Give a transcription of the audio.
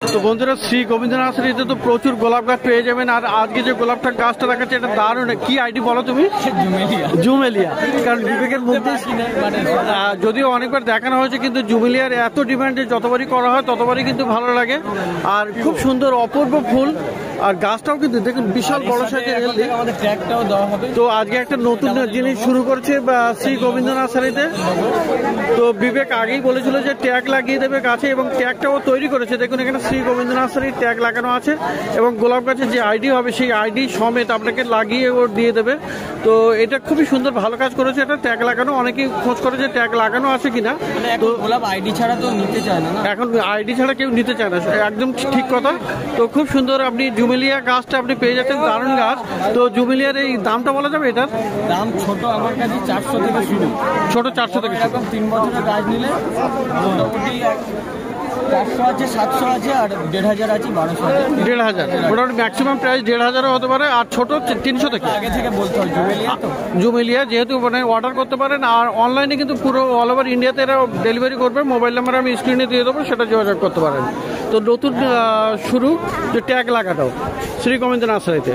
তো বন্ধুরা, শ্রী গোবিন্দ নার্সারিতে তো প্রচুর গোলাপ গাছ পেয়ে যাবেন। আর আজকে যে গোলাপটা গাছটা দেখাচ্ছে এটা দারুণ। কি আইডি বলো তুমি? জুমেলিয়া। কারণ বিবেকের মধ্যে যদিও অনেকবার দেখানো হয়েছে, কিন্তু জুমেলিয়ার এত ডিমান্ড যে যতবারই করা হয় ততবারই কিন্তু ভালো লাগে। আর খুব সুন্দর অপূর্ব ফুল, আর গাছটাও কিন্তু দেখুন বিশাল বড় সাইজের হেলদি। তো আজকে একটা নতুন জিনিস শুরু করছে শ্রী গোবিন্দ নার্সারিতে। তো বিবেক আগেই বলেছিল যে ট্যাগ লাগিয়ে দেবে গাছে, এবং ট্যাগটাও তৈরি করেছে। দেখুন এখানে শ্রী গোবিন্দ নার্সারির ট্যাগ লাগানো আছে, এবং গোলাপ গাছের যে আইডি হবে সেই আইডি সমেত আপনাকে লাগিয়ে ও দিয়ে দেবে। তো এটা খুবই সুন্দর, ভালো কাজ করেছে। এটা ট্যাগ লাগানো, অনেকেই খোঁজ করে যে ট্যাগ লাগানো আছে কিনা। তো গোলাপ আইডি ছাড়া তো নিতে চায় না, এখন আইডি ছাড়া কেউ নিতে চায় না, একদম ঠিক কথা। তো খুব সুন্দর আপনি জুমেলিয়া গাছটা আপনি পেয়ে যাচ্ছেন, দারুণ গাছ। তো জুমেলিয়ার এই দামটা বলা যাবে? এটার দাম ছোট আমার কাছে 400 থেকে শুরু। ছোট 400 থেকে শুরু। 3 বছরের গাছ নিলে মোটামুটি 400 আছে, 700 আছে, আর 1500 আছে, 1200 আছে। 1500 মোটামুটি ম্যাক্সিমাম প্রাইস 1500 হতে পারে। আর ছোট 300 থেকে। আগে থেকে বলতে হয় জুমেলিয়া তো। জুমেলিয়া যেহেতু মানে অর্ডার করতে পারেন, আর অনলাইনে কিন্তু পুরো অল ওভার ইন্ডিয়াতে এরা ডেলিভারি করবে। মোবাইল নাম্বার আমি স্ক্রিনে দিয়ে দেবো, সেটা যোগাযোগ করতে পারেন। তো নতুন শুরু যে ট্যাগ লাগাটাও শ্রী গোবিন্দ নার্সারিতে।